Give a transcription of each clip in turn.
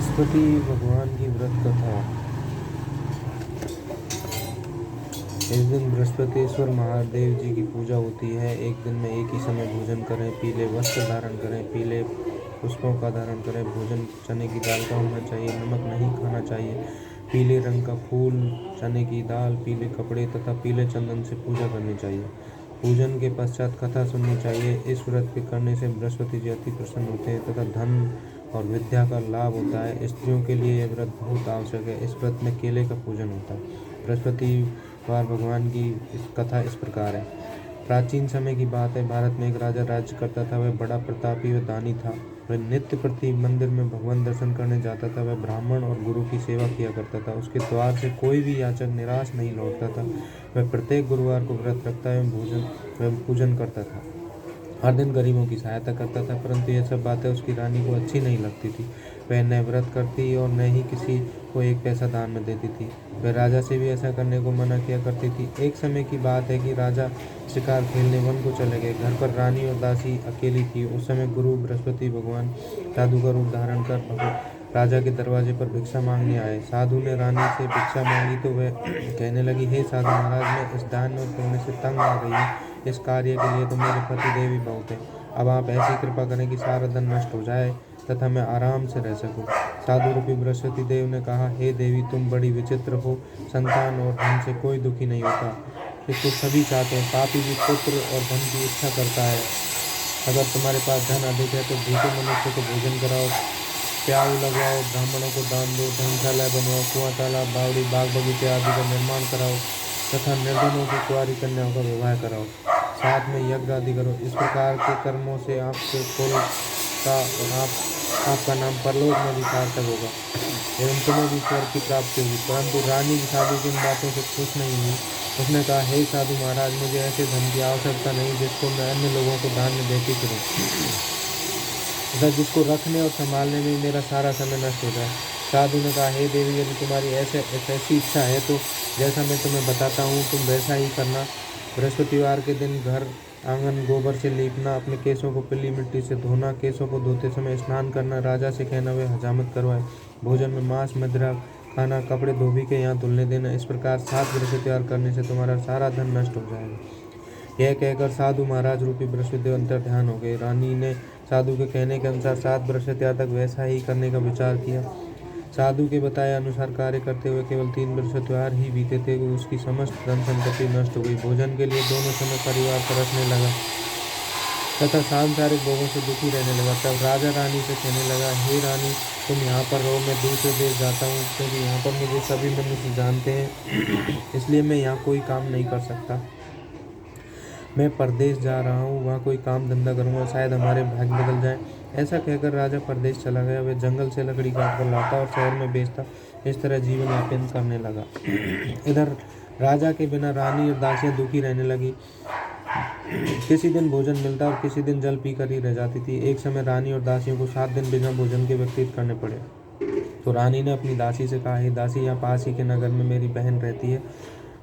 बृहस्पति भगवान की व्रत कथा। इस दिन बृहस्पतिश्वर महादेव जी की पूजा होती है। एक दिन में एक ही समय भोजन करें, पीले वस्त्र धारण करें, पीले पुष्पों का धारण करें, भोजन चने की दाल का होना चाहिए, नमक नहीं खाना चाहिए, पीले रंग का फूल, चने की दाल, पीले कपड़े तथा पीले चंदन से पूजा करनी चाहिए। पूजन के पश्चात कथा सुननी चाहिए। इस व्रत के करने से बृहस्पति जी अति प्रसन्न होते हैं तथा धन और विद्या का लाभ होता है। स्त्रियों के लिए यह व्रत बहुत आवश्यक है। इस व्रत में केले का पूजन होता है। बृहस्पतिवार भगवान की इस कथा इस प्रकार है। प्राचीन समय की बात है। भारत में एक राजा राज्य करता था। वह बड़ा प्रतापी व दानी था। वह नित्य प्रति मंदिर में भगवान दर्शन करने जाता था। वह ब्राह्मण और गुरु की सेवा किया करता था। उसके द्वार से कोई भी याचक निराश नहीं लौटता था। वह प्रत्येक गुरुवार को व्रत रखता एवं पूजन करता था। हर दिन गरीबों की सहायता करता था, परंतु यह सब बातें उसकी रानी को अच्छी नहीं लगती थी। वह न व्रत करती और न ही किसी को एक पैसा दान में देती थी। वह राजा से भी ऐसा करने को मना किया करती थी। एक समय की बात है कि राजा शिकार खेलने वन को चले गए। घर पर रानी और दासी अकेली थी। उस समय गुरु बृहस्पति भगवान साधु का रूप धारण कर राजा के दरवाजे पर भिक्षा मांगने आए। साधु ने रानी से भिक्षा मांगी तो वह कहने लगी, हे साधु महाराज, मैं इस दान और पुण्य से तंग आ गई हूँ। इस कार्य के लिए तो मेरे पतिदेव ही बहुत है। अब आप ऐसी कृपा करें कि सारा धन नष्ट हो जाए तथा मैं आराम से रह सकूं। साधु रूपी बृहस्पति देव ने कहा, हे देवी, तुम बड़ी विचित्र हो। संतान और धन से कोई दुखी नहीं होता, इसको सभी चाहते हैं। पापी भी पुत्र और धन की इच्छा करता है। अगर तुम्हारे पास धन अधिक है तो भूखे मनुष्य को भोजन कराओ, प्याऊ लगवाओ, ब्राह्मणों को दान दो, धर्मशाला बनवाओ, कुआं, तालाब, बावड़ी, बाग बगीचे आदि का निर्माण कराओ तथा निर्धनों को कुंवारी कन्याओं का विवाह कराओ। साथ में यज्ञ आदि करो। इस प्रकार के कर्मों से आपके कुल का और आपका नाम परलोक में भी सार्थक होगा एवं तुम्हें भी स्वर्ग की प्राप्ति होगी। परंतु रानी साधु की इन बातों से खुश नहीं हुई। उसने कहा, हे साधु महाराज, मुझे ऐसे धन की आवश्यकता नहीं जिसको मैं अन्य लोगों को दान में देती फिरूं तथा जिसको रखने और संभालने में मेरा सारा समय नष्ट हो जाए। साधु ने कहा, हे देवी, यदि तुम्हारी ऐसी इच्छा है तो जैसा मैं तुम्हें बताता हूँ तुम वैसा ही करना। बृहस्पतिवार के दिन घर आंगन गोबर से लीपना, अपने केसों को पीली मिट्टी से धोना, केसों को धोते समय स्नान करना, राजा से कहना वे हजामत करवाए, भोजन में मांस मदिरा खाना, कपड़े धोबी के यहाँ धुलने देना। इस प्रकार 7 बृहस्पतिवार करने से तुम्हारा सारा धन नष्ट हो जाएगा। यह कहकर साधु महाराज रूपी बृहस्पति अंतर ध्यान हो गए। रानी ने साधु के कहने के अनुसार 7 बृहस्पतिवार तक वैसा ही करने का विचार किया। साधु के बताए अनुसार कार्य करते हुए केवल 3 बृहस्पतिवार ही बीते थे कि उसकी समस्त धन संपत्ति नष्ट हो गई। भोजन के लिए दोनों समय परिवार तरसने लगा तथा सांसारिक भोगों से दुखी रहने लगा। तब राजा रानी से कहने लगा, हे रानी, तुम यहाँ पर रहो, मैं दूसरे देश जाता हूँ, क्योंकि यहाँ पर मुझे सभी मनुष्य जानते हैं, इसलिए मैं यहाँ कोई काम नहीं कर सकता। मैं परदेश जा रहा हूँ, वहाँ कोई काम धंधा करूँगा, शायद हमारे भाग्य बदल जाए। ऐसा कहकर राजा परदेश चला गया। वह जंगल से लकड़ी काट कर लाता और शहर में बेचता। इस तरह जीवन यापन करने लगा। इधर राजा के बिना रानी और दासियां दुखी रहने लगी। किसी दिन भोजन मिलता और किसी दिन जल पीकर ही रह जाती थी। एक समय रानी और दासियों को 7 दिन बिना भोजन के व्यतीत करने पड़े। तो रानी ने अपनी दासी से कहा, हे दासी, यहाँ पास ही के नगर में मेरी बहन रहती है।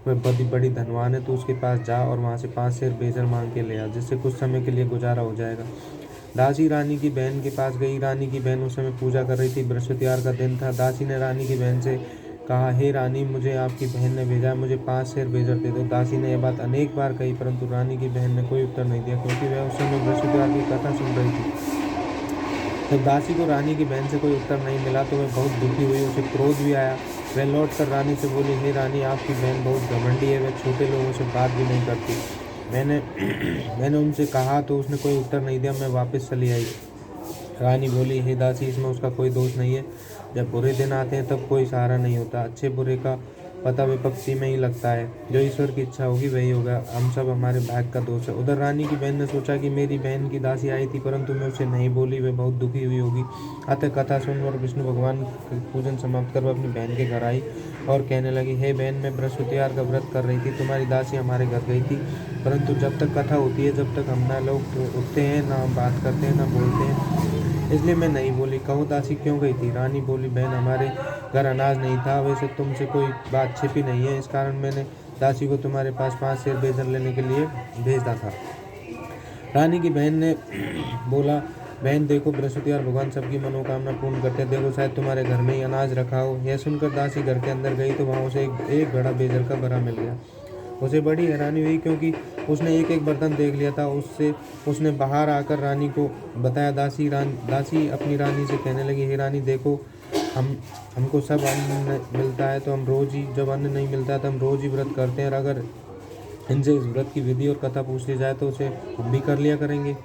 वह बड़ी धनवान है, तो उसके पास जा और वहाँ से 5 सेर बेजर मांग के ले आ, जिससे कुछ समय के लिए गुजारा हो जाएगा। दासी रानी की बहन के पास गई। रानी की बहन उस समय पूजा कर रही थी। बृहस्पतिवार का दिन था। दासी ने रानी की बहन से कहा, हे रानी, मुझे आपकी बहन ने भेजा, मुझे 5 सेर बेजर दे दो। दासी ने यह बात अनेक बार कही, परंतु रानी की बहन ने कोई उत्तर नहीं दिया, क्योंकि वह उस समय बृहस्पतिवार की कथा सुन रही थी। जब दासी को रानी की बहन से कोई उत्तर नहीं मिला तो वह बहुत दुखी हुई। उसे क्रोध भी आया। वह लौट कर रानी से बोली, हे रानी, आपकी बहन बहुत घमंडी है, वह छोटे लोगों से बात भी नहीं करती। मैंने उनसे कहा तो उसने कोई उत्तर नहीं दिया। मैं वापस चली आई। रानी बोली, हे दासी, इसमें उसका कोई दोष नहीं है। जब बुरे दिन आते हैं तब कोई सहारा नहीं होता। अच्छे बुरे का पता विपत्ति में ही लगता है। जो ईश्वर की इच्छा होगी वही होगा। हम सब हमारे भाग्य का दोष है। उधर रानी की बहन ने सोचा कि मेरी बहन की दासी आई थी, परंतु मैं उसे नहीं बोली, वह बहुत दुखी हुई होगी। अतः कथा सुनकर विष्णु भगवान का पूजन समाप्त कर वह अपनी बहन के घर आई और कहने लगी, हे बहन, मैं बृहस्पतिवार का व्रत कर रही थी। तुम्हारी दासी हमारे घर गई थी, परंतु जब तक कथा होती है, जब तक हम ना लोग उठते हैं, ना बात करते हैं, ना बोलते हैं, इसलिए मैं नहीं बोली। कहो दासी क्यों गई थी? रानी बोली, बहन, हमारे घर अनाज नहीं था। वैसे तुमसे कोई बात छिपी नहीं है, इस कारण मैंने दासी को तुम्हारे पास 5 सेर बेजर लेने के लिए भेजा था। रानी की बहन ने बोला, बहन देखो, बृहस्पतिवार भगवान सबकी मनोकामना पूर्ण करते हैं। देखो शायद तुम्हारे घर में ही अनाज रखा हो। यह सुनकर दासी घर के अंदर गई तो वहाँ उसे एक घड़ा बेजल का भरा मिल गया। उसे बड़ी हैरानी हुई क्योंकि उसने एक एक बर्तन देख लिया था। उसने बाहर आकर रानी को बताया। दासी अपनी रानी से कहने लगी, हे रानी देखो, हमको सब अन्न मिलता है तो हम रोज ही, जब अन्न नहीं मिलता है तो हम रोज ही व्रत करते हैं, और अगर इनसे इस व्रत की विधि और कथा पूछ ली जाए तो उसे हम भी कर लिया करेंगे।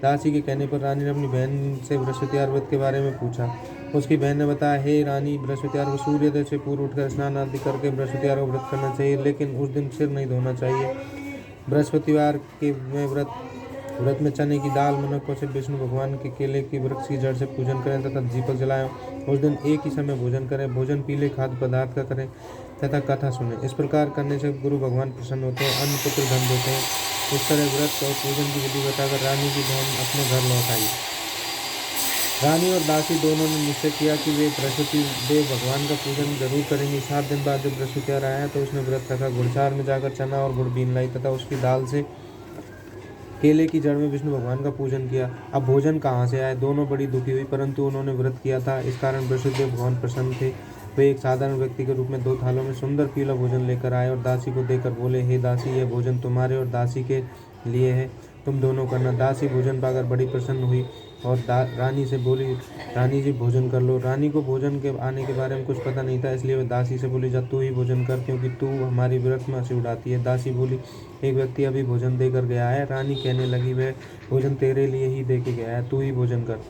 दासी के कहने पर रानी ने अपनी बहन से बृहस्पतिवार व्रत के बारे में पूछा। उसकी बहन ने बताया, हे रानी, बृहस्पतिवार को सूर्योदय से पूर्व उठकर स्नान आदि करके बृहस्पतिवार को व्रत करना चाहिए, लेकिन उस दिन सिर नहीं धोना चाहिए। बृहस्पतिवार के व्रत में चने की दाल, मनुक्खों से विष्णु भगवान के केले की वृक्ष की जड़ से पूजन करें तथा दीपक जलाएं। उस दिन एक ही समय भोजन करें। भोजन पीले खाद्य पदार्थ का करें तथा कथा सुने। इस प्रकार करने से गुरु भगवान प्रसन्न होते हैं, अन्न पुत्र धन देते हैं। इस तरह व्रत और पूजन की विधि बताकर रानी की बहन अपने घर लौट आई। रानी और दासी दोनों ने निश्चय किया कि वे बृहस्पति देव भगवान का पूजन जरूर करेंगी। 7 दिन बाद जब बृहस्पतिवार आया तो उसने व्रत रखा। गुड़चार में जाकर चना और गुड़ बीन लाई तथा उसकी दाल से केले की जड़ में विष्णु भगवान का पूजन किया। अब भोजन कहाँ से आए? दोनों बड़ी दुखी हुई, परंतु उन्होंने व्रत किया था, इस कारण बृहस्पति भगवान प्रसन्न थे। वे एक साधारण व्यक्ति के रूप में 2 थालों में सुंदर पीला भोजन लेकर आए और दासी को देकर बोले, हे दासी, यह भोजन तुम्हारे और दासी के लिए है, तुम दोनों करना। दासी भोजन पाकर बड़ी प्रसन्न हुई और रानी से बोली, रानी जी भोजन कर लो। रानी को भोजन के आने के बारे में कुछ पता नहीं था, इसलिए वह दासी से बोली, जा तू ही भोजन कर, क्योंकि तू हमारी व्रत में हंसी उड़ाती है। दासी बोली, एक व्यक्ति अभी भोजन देकर गया है। रानी कहने लगी, वह भोजन तेरे लिए ही दे के गया है, तू ही भोजन कर।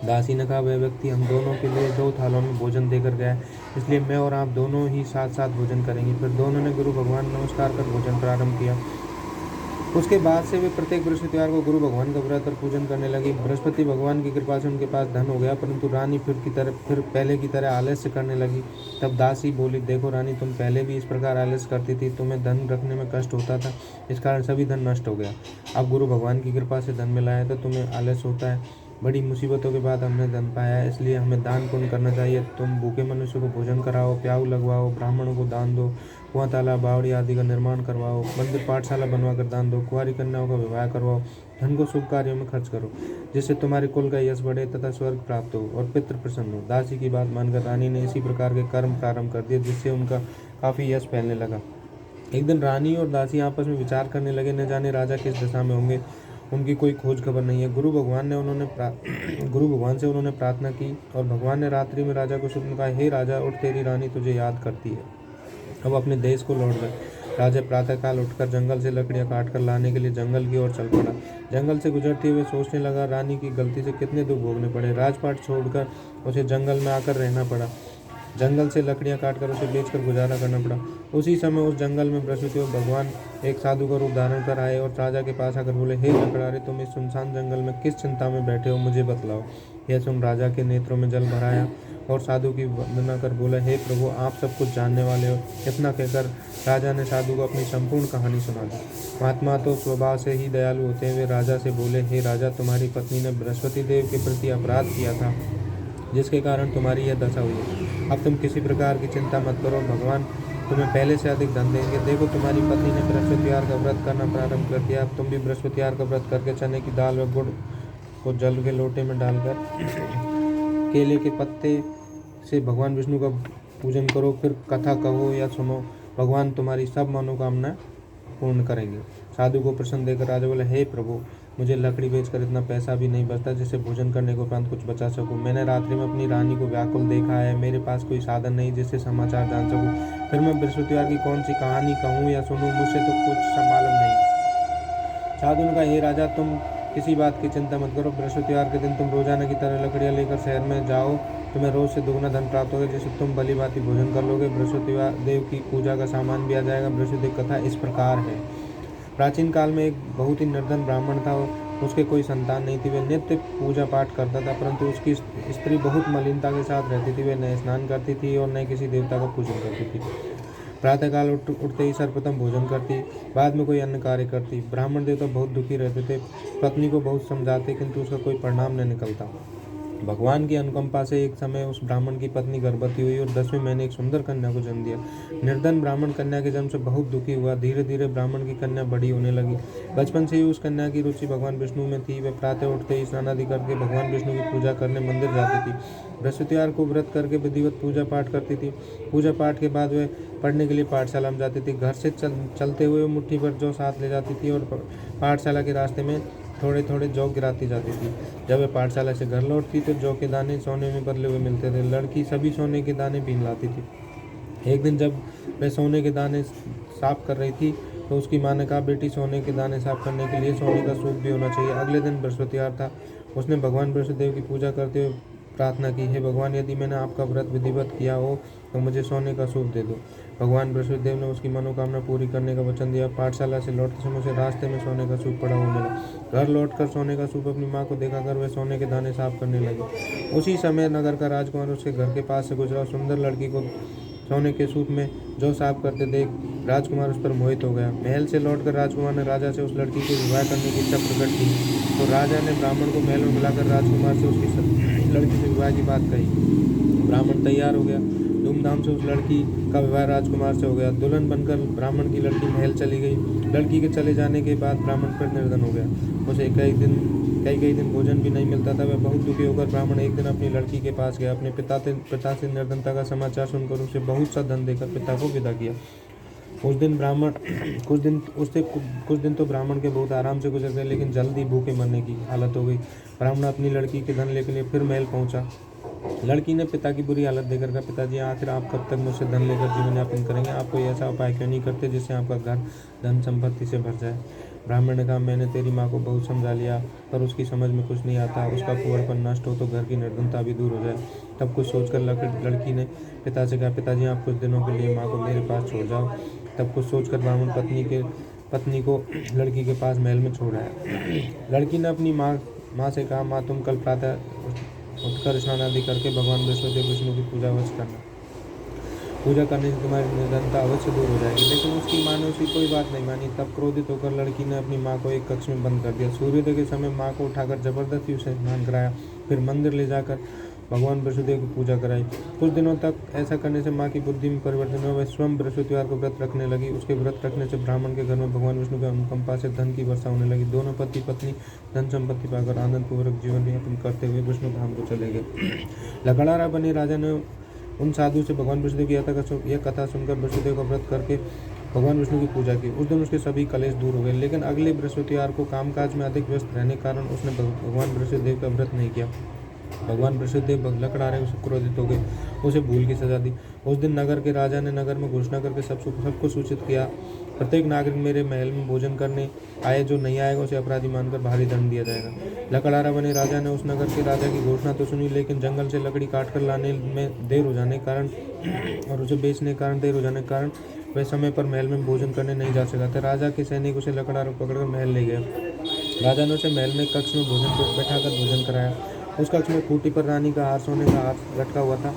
दासी ने कहा, वह व्यक्ति हम दोनों के लिए 2 थालों में भोजन देकर गया है, इसलिए मैं और आप दोनों ही साथ साथ भोजन करेंगे। फिर दोनों ने गुरु भगवान नमस्कार कर भोजन प्रारंभ किया। उसके बाद से वे प्रत्येक बृहस्पतिवार को गुरु भगवान का व्रत और पूजन करने लगी। बृहस्पति भगवान की कृपा से उनके पास धन हो गया, परंतु रानी फिर पहले की तरह आलस्य करने लगी। तब दासी बोली, देखो रानी, तुम पहले भी इस प्रकार आलस्य करती थी, तुम्हें धन रखने में कष्ट होता था, इस कारण सभी धन नष्ट हो गया। अब गुरु भगवान की कृपा से धन मिला है तो तुम्हें आलस्य होता है। बड़ी मुसीबतों के बाद हमने धन पाया है, इसलिए हमें दान पुण्य करना चाहिए। तुम भूखे मनुष्य को भोजन कराओ, प्याऊ लगवाओ, ब्राह्मणों को दान दो, कुआं तालाब बावड़ी आदि का निर्माण करवाओ, मंदिर पाठशाला बनवा कर दान दो, कुंवारी कन्याओं का विवाह करवाओ। धन को शुभ कार्यों में खर्च करो, जिससे तुम्हारे कुल का यश बढ़े तथा स्वर्ग प्राप्त हो और पितृ प्रसन्न हो। दासी की बात मानकर रानी ने इसी प्रकार के कर्म प्रारंभ कर दिए, जिससे उनका काफी यश फैलने लगा। एक दिन रानी और दासी आपस में विचार करने लगे, न जाने राजा किस दशा में होंगे, उनकी कोई खोज खबर नहीं है। गुरु भगवान से उन्होंने प्रार्थना की और भगवान ने रात्रि में राजा को स्वप्न कहा, हे राजा, उठ, तेरी रानी तुझे याद करती है, अब अपने देश को लौट गए। राजा प्रातःकाल उठकर जंगल से लकड़ियां काट कर लाने के लिए जंगल की ओर चल पड़ा। जंगल से गुजरते हुए सोचने लगा, रानी की गलती से कितने दुख भोगने पड़े। राजपाट छोड़कर उसे जंगल में आकर रहना पड़ा। जंगल से लकड़ियां काटकर उसे बेचकर गुजारा करना पड़ा। उसी समय उस जंगल में बृहस्पति भगवान एक साधु का रूप धारण कर आए और राजा के पास आकर बोले, हे लकड़हारे, तुम इस सुनसान जंगल में किस चिंता में बैठे हो, मुझे बतलाओ। यह सुन राजा के नेत्रों में जल भर आया और साधु की वंदना कर बोला, हे प्रभु, आप सब कुछ जानने वाले हो। इतना कहकर राजा ने साधु को अपनी संपूर्ण कहानी सुना दी। महात्मा तो स्वभाव से ही दयालु होते हैं। वे राजा से बोले, हे राजा, तुम्हारी पत्नी ने बृहस्पति देव के प्रति अपराध किया था, जिसके कारण तुम्हारी यह दशा हुई है। अब तुम किसी प्रकार की चिंता मत करो, भगवान तुम्हें पहले से अधिक धन देंगे। देखो, तुम्हारी पत्नी ने बृहस्पतिवार का व्रत करना प्रारंभ कर दिया। अब तुम भी बृहस्पतिवार का व्रत करके चने की दाल व गुड़ को जल के लोटे में डालकर केले के पत्ते से भगवान विष्णु का पूजन करो। फिर कथा कहो या सुनो, भगवान तुम्हारी सब मनोकामना पूर्ण करेंगे। साधु को प्रसन्न देकर राजा बोले, हे प्रभु, मुझे लकड़ी बेचकर इतना पैसा भी नहीं बचता जिससे भोजन करने के उपरांत कुछ बचा सकूं। मैंने रात्रि में अपनी रानी को व्याकुल देखा है। मेरे पास कोई साधन नहीं जिससे समाचार जान सकूं। फिर मैं बृहस्पतिवार की कौन सी कहानी कहूँ या सुनूं, मुझसे तो कुछ मालूम नहीं। साधु ने कहा, हे राजा, तुम किसी बात की चिंता मत करो। बृहस्पतिवार के दिन तुम रोजाना की तरह लकड़ियाँ लेकर शहर में जाओ, तुम्हें रोज से दुगना धन प्राप्त होगा, जिससे तुम भली भांति भोजन कर लोगे। बृहस्पतिवार देव की पूजा का सामान भी आ जाएगा। बृहस्पति कथा इस प्रकार है। प्राचीन काल में एक बहुत ही निर्धन ब्राह्मण था। उसके कोई संतान नहीं थी। वह नित्य पूजा पाठ करता था, परंतु उसकी स्त्री बहुत मलिनता के साथ रहती थी। वह न स्नान करती थी और न किसी देवता का पूजन करती थी। प्रातःकाल उठते ही सर्वप्रथम भोजन करती, बाद में कोई अन्य कार्य करती। ब्राह्मण देवता बहुत दुखी रहते थे। पत्नी को बहुत समझाते, किंतु उसका कोई परिणाम न निकलता। भगवान की अनुकंपा से एक समय उस ब्राह्मण की पत्नी गर्भवती हुई और 10वें महीने एक सुंदर कन्या को जन्म दिया। निर्धन ब्राह्मण कन्या के जन्म से बहुत दुखी हुआ। धीरे धीरे ब्राह्मण की कन्या बड़ी होने लगी। बचपन से ही उस कन्या की रुचि भगवान विष्णु में थी। वह प्रातः उठते ही स्नान आदि करके भगवान विष्णु की पूजा करने मंदिर जाती थी। बृहस्पतिवार को व्रत करके विधिवत पूजा पाठ करती थी। पूजा पाठ के बाद वह पढ़ने के लिए पाठशाला में जाती थी। घर से चलते हुए मुट्ठी भर जौ साथ ले जाती थी और पाठशाला के रास्ते में थोड़े थोड़े जौ गिराती जाती थी। जब वह पाठशाला से घर लौटती तो जौ के दाने सोने में बदले हुए मिलते थे। लड़की सभी सोने के दाने बीन लाती थी। एक दिन जब वह सोने के दाने साफ कर रही थी तो उसकी माँ ने कहा, बेटी, सोने के दाने साफ करने के लिए सोने का सूप भी होना चाहिए। अगले दिन बृहस्पतिवार था। उसने भगवान बृहस्पतिदेव की पूजा करते हुए प्रार्थना की, हे भगवान, यदि मैंने आपका व्रत विधिवत किया हो तो मुझे सोने का सूप दे दो। भगवान बृहस्पतिदेव ने उसकी मनोकामना पूरी करने का वचन दिया। पाठशाला से लौटते समय उसे रास्ते में सोने का सूप पड़ा हुआ मिला। घर लौटकर सोने का सूप अपनी माँ को दिखाकर वह सोने के दाने साफ करने लगी। उसी समय नगर का राजकुमार उसके घर के पास से गुजरा। सुंदर लड़की को सोने के सूप में जौ साफ करते देख राजकुमार उस पर मोहित हो गया। महल से लौटकर राजकुमार ने राजा से उस लड़की को विवाह करने की इच्छा प्रकट की तो राजा ने ब्राह्मण को महल में बुलाकर राजकुमार से उसकी लड़की से विवाह की बात कही। ब्राह्मण तैयार हो गया। धूमधाम से उस लड़की का विवाह राजकुमार से हो गया। दुल्हन बनकर ब्राह्मण की लड़की महल चली गई। लड़की के चले जाने के बाद ब्राह्मण पर निर्धन हो गया। उसे कई दिन भोजन भी नहीं मिलता था। वह बहुत दुखी होकर ब्राह्मण एक दिन अपनी लड़की के पास गया। अपने पिता से निर्धनता का समाचार सुनकर उसे बहुत सा धन देकर पिता को विदा किया। कुछ दिन तो ब्राह्मण के बहुत आराम से गुजर गए, लेकिन जल्दी भूखे मरने की हालत हो गई। ब्राह्मण अपनी लड़की के धन लेकर फिर महल पहुंचा। लड़की ने पिता की बुरी हालत देखकर कहा, पिताजी, आखिर आप कब तक मुझसे धन लेकर जीवन यापन करेंगे? आप कोई ऐसा उपाय क्यों नहीं करते जिससे आपका घर धन संपत्ति से भर जाए? ब्राह्मण ने कहा, मैंने तेरी माँ को बहुत समझा लिया, पर उसकी समझ में कुछ नहीं आता। उसका कुंवरपन नष्ट हो तो घर की निर्धनता भी दूर हो जाए। तब कुछ सोचकर लड़की ने पिता से कहा, पिताजी, आप कुछ दिनों के लिए माँ को मेरे पास छोड़ जाओ। तब कुछ सोचकर ब्राह्मण पत्नी को लड़की के पास महल में छोड़ आया। लड़की ने अपनी माँ से कहा, माँ, तुम कल प्रातः उठकर स्नान आदि करके भगवान विष्णु की पूजा अवश्य करना। पूजा करने से तुम्हारी निर्धनता अवश्य दूर हो जाएगी। लेकिन उसकी माँ ने उसकी कोई बात नहीं मानी। तब क्रोधित होकर लड़की ने अपनी माँ को एक कक्ष में बंद कर दिया। सूर्योदय के समय माँ को उठाकर जबरदस्ती उसे स्नान कराया, फिर मंदिर ले जाकर भगवान बृहस्पतिदेव की पूजा कराई। कुछ दिनों तक ऐसा करने से माँ की बुद्धि में परिवर्तन हुआ। वह स्वयं बृहस्पतिवार को व्रत रखने लगी। उसके व्रत रखने से ब्राह्मण के घर में भगवान विष्णु के अनुकंपा से धन की वर्षा होने लगी। दोनों पति पत्नी धन संपत्ति पाकर आनंद पूर्वक जीवन यापन करते हुए विष्णु धाम को चले गए। लकड़हारा बने राजा ने उन साधु से भगवान विष्णु की यह कथा सुनकर बृहस्पतिदेव का व्रत करके भगवान विष्णु की पूजा की। उस दिन उसके सभी कलेश दूर हो गए। लेकिन अगले बृहस्पतिवार को कामकाज में अधिक व्यस्त रहने के कारण उसने भगवान बृहस्पतिदेव का व्रत नहीं किया। भगवान बृहस्पतिदेव लकड़हारे से क्रोधित हो गए, उसे भूल की सजा दी। उस दिन नगर के राजा ने नगर में घोषणा करके सबको सूचित किया, प्रत्येक नागरिक मेरे महल में भोजन करने आए, जो नहीं आएगा उसे अपराधी मानकर भारी दंड दिया जाएगा। लकड़हारा बने राजा ने उस नगर के राजा की घोषणा तो सुनी, लेकिन जंगल से लकड़ी काटकर लाने में देर हो जाने के कारण और उसे बेचने के कारण देर हो जाने के कारण वह समय पर महल में भोजन करने नहीं जा सका था। राजा के सैनिक उसे लकड़हारा पकड़कर महल ले गए। राजा ने उसे महल में कक्ष में बैठाकर भोजन कराया। उस कक्ष में खूंटी पर रानी का हार, सोने का हार लटका हुआ था।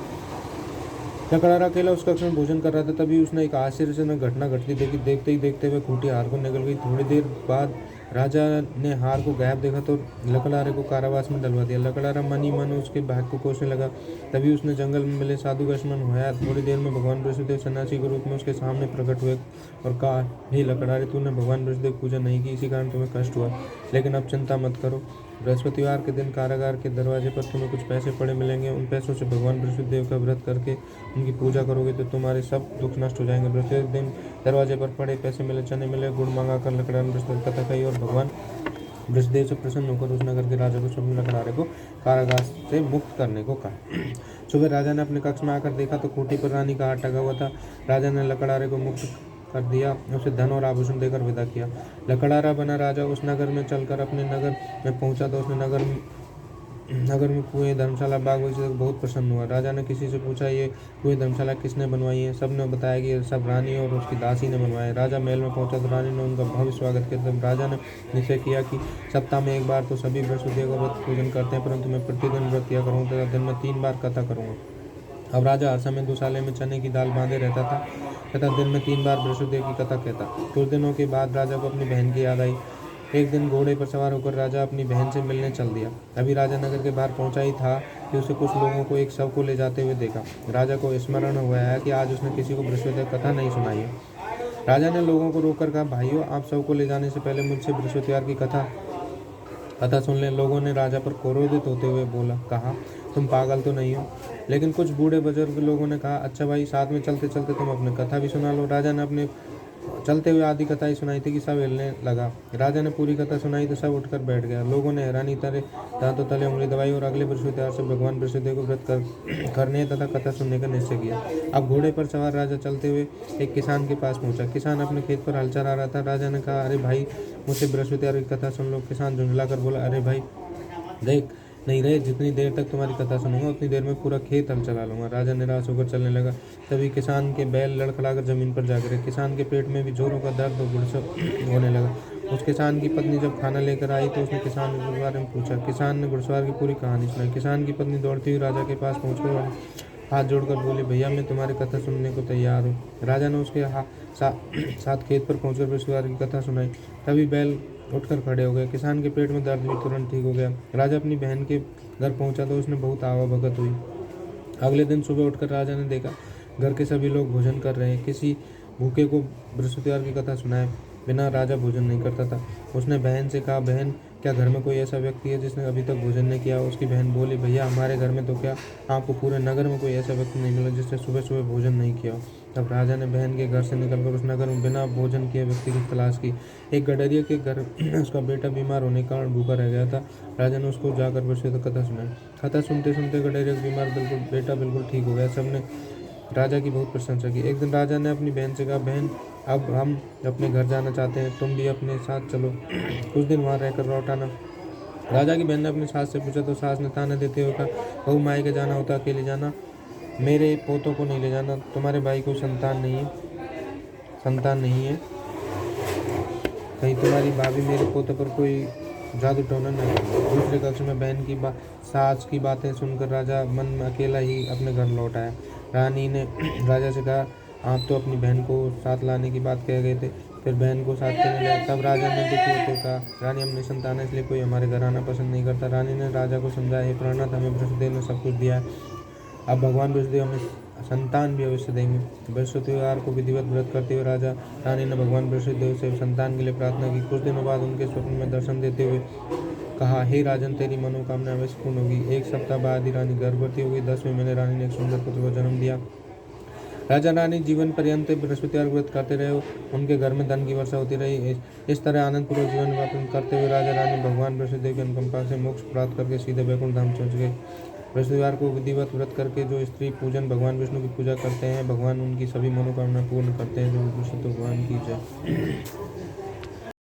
लकड़हारा अकेला उस कक्ष में भोजन कर रहा था। तभी उसने एक आश्चर्य से घटना घटती देखी। देखते ही देखते हुए खूंटी हार को निकल गई। थोड़ी देर बाद राजा ने हार को गायब देखा तो लकड़हारे को कारावास में डलवा दिया। लकड़हारा मन ही मन उसके भाग्य को कोसने लगा। तभी उसने जंगल में मिले साधु का स्मरण हुआ। थोड़ी देर में भगवान बृहस्पतिदेव सन्यासी के रूप में उसके सामने प्रकट हुए और कहा, हे लकड़हारे, तूने भगवान बृहस्पतिदेव पूजा नहीं की, इसी कारण तुम्हें कष्ट हुआ। लेकिन अब चिंता मत करो। बृहस्पतिवार के दिन कारागार के दरवाजे पर तुम्हें कुछ पैसे पड़े मिलेंगे। उन पैसों से भगवान बृहस्पतिदेव का व्रत करके उनकी पूजा करोगे तो तुम्हारे सब दुख नष्ट हो जाएंगे। बृहस्पति दिन दरवाजे पर पड़े पैसे मिले, चने मिले, गुड़ मंगाकर लकड़हारे ने बृहस्पति कथा कही और भगवान बृहस्पतिदेव से प्रसन्न होकर उस नगर के राजा को स्वप्न लकड़हारे को कारागार से मुक्त करने को कहा। सुबह राजा ने अपने कक्ष में आकर देखा तो खूंटी पर रानी का हार टंगा हुआ था। राजा ने लकड़हारे को मुक्त कर दिया, उसे धन और आभूषण देकर विदा किया। लकड़हारा बना राजा उस नगर में चलकर अपने नगर में पहुंचा तो उसने नगर में कुएं, धर्मशाला, बाग बगीचे से बहुत प्रसन्न हुआ। राजा ने किसी से पूछा, ये कुएं, धर्मशाला किसने बनवाई है? सब ने बताया कि ये सब रानी और उसकी दासी ने बनवाए। राजा महल में पहुंचा तो रानी ने उनका भव्य स्वागत किया। तब राजा ने निश्चय किया कि सप्ताह में एक बार तो सभी बृहस्पतिदेव का व्रत पूजन करते हैं, परंतु मैं प्रतिदिन व्रत किया करूँगा तथा दिन में 3 बार कथा करूँगा। अब राजा हर समय दुशाले में चने की दाल बांधे रहता था तथा दिन में 3 बार बृहस्पतिदेव की कथा कहता। कुछ दिनों के बाद राजा को अपनी बहन की याद आई। एक दिन घोड़े पर सवार होकर राजा अपनी बहन से मिलने चल दिया। अभी राजा नगर के बाहर पहुंचा ही था कि उसे कुछ लोगों को एक शव को ले जाते हुए देखा। राजा को स्मरण हुआ है कि आज उसने किसी को बृहस्पति कथा नहीं सुनाई है। राजा ने लोगों को रोककर कहा, भाइयों, आप शव को ले जाने से पहले मुझसे बृहस्पतिवार की कथा सुन लें। लोगों ने राजा पर क्रोधित होते हुए कहा, तुम पागल तो नहीं हो? लेकिन कुछ बूढ़े बुजुर्ग लोगों ने कहा, अच्छा भाई, साथ में चलते चलते तुम अपनी कथा भी सुना लो। राजा ने अपने चलते हुए आधी कथा ही सुनाई थी कि सब हिलने लगा। राजा ने पूरी कथा सुनाई तो सब उठकर बैठ गया। लोगों ने हैरानी दांतों तले उंगली दबाई और अगले बृहस्पतिवार से भगवान बृहस्पति को व्रत करने तथा कथा सुनने का निश्चय किया। अब घोड़े पर सवार राजा चलते हुए एक किसान के पास पहुंचा। किसान अपने खेत पर हल चला रहा था। राजा ने कहा, अरे भाई, मुझसे बृहस्पतिवार की कथा सुन लो। किसान झुंझला कर बोला, अरे भाई, देख नहीं रहे, जितनी देर तक तुम्हारी कथा सुनूंगा उतनी देर में पूरा खेत हल चला लूंगा। राजा निराश होकर चलने लगा। तभी किसान के बैल लड़खड़ाकर जमीन पर जा गिरे। किसान के पेट में भी जोरों का दर्द और गुड़सर होने लगा। उस किसान की पत्नी जब खाना लेकर आई तो उसने किसान के बारे में पूछा। किसान ने घुड़सवार की पूरी कहानी सुनाई। किसान की पत्नी दौड़ती हुई राजा के पास पहुंचकर हाथ जोड़कर बोली, भैया, मैं तुम्हारी कथा सुनने को तैयार हूँ। राजा ने उसके साथ खेत पर पहुंचकर बृहस्पतिवार की कथा सुनाई। तभी बैल उठकर खड़े हो गए। किसान के पेट में दर्द भी तुरंत ठीक हो गया। राजा अपनी बहन के घर पहुंचा तो उसने बहुत आवाभगत हुई। अगले दिन सुबह उठकर राजा ने देखा घर के सभी लोग भोजन कर रहे हैं। किसी भूखे को बृहस्पतिवार की कथा सुनाए बिना राजा भोजन नहीं करता था। उसने बहन से कहा, बहन, क्या घर में कोई ऐसा व्यक्ति है जिसने अभी तक भोजन नहीं किया? उसकी बहन बोली, भैया, हमारे घर में तो क्या, आपको पूरे नगर में कोई ऐसा व्यक्ति नहीं मिला जिसने सुबह सुबह भोजन नहीं किया हो। तब राजा ने बहन के घर से निकलकर उस नगर में बिना भोजन किए व्यक्ति की तलाश की। एक गडरिया के घर उसका बेटा बीमार होने के कारण भूखा रह गया था। राजा ने उसको जाकर बृहस्पति कथा सुनाई। कथा सुनते सुनते गडरिया का बेटा बिल्कुल ठीक हो गया। सबने राजा की बहुत प्रशंसा की। एक दिन राजा ने अपनी बहन से कहा, बहन, अब हम अपने घर जाना चाहते हैं, तुम भी अपने साथ चलो, कुछ दिन वहाँ रहकर लौट आना। राजा की बहन ने अपनी सास से पूछा तो सास ने ताना देते हुए कहा, बहू, मायके जाना होता अकेले जाना, मेरे पोतों को नहीं ले जाना। तुम्हारे भाई को संतान नहीं है, कहीं तुम्हारी भाभी मेरे पोतों पर कोई जादू टोना नहीं। दूसरे कक्ष में बहन की सास की बातें सुनकर राजा मन में अकेला ही अपने घर लौट आया। रानी ने राजा से कहा, आप तो अपनी बहन को साथ लाने की बात कह गए थे, फिर बहन को साथ क्यों नहीं लाए? तब राजा ने दुखी होकर कहा, रानी, हमने संतान है, इसलिए कोई हमारे घर आना पसंद नहीं करता। रानी ने राजा को समझाया, हे प्राणनाथ, हमें बृहस्पतिदेव ने सब कुछ दिया है, अब भगवान बृहस्पतिदेव हमें संतान भी अवश्य देंगे। बृहस्पतिवार को विधिवत व्रत करते हुए राजा रानी ने भगवान बृहस्पतिदेव से संतान के लिए प्रार्थना की। कुछ दिनों बाद उनके स्वप्न में दर्शन देते हुए कहा, हे राजन, तेरी मनोकामना अवश्य पूर्ण होगी। एक सप्ताह बाद ही रानी गर्भवती हो गई। 10वें महीने रानी ने एक सुंदर पुत्र को जन्म दिया। राजा रानी जीवन पर्यंत बृहस्पतिवार व्रत करते रहे। उनके घर में धन की वर्षा होती रही। इस तरह आनंदपूर्वक जीवन यापन करते हुए राजा रानी भगवान बृहस्पतिदेव की अनुकंपा से मोक्ष प्राप्त करके सीधे वैकुंठ धाम पहुंच गए। बृहस्पतिवार को विधिवत व्रत करके जो स्त्री पूजन भगवान विष्णु की पूजा करते हैं, भगवान उनकी सभी मनोकामना पूर्ण करते हैं। जो विष्णु भगवान की जय।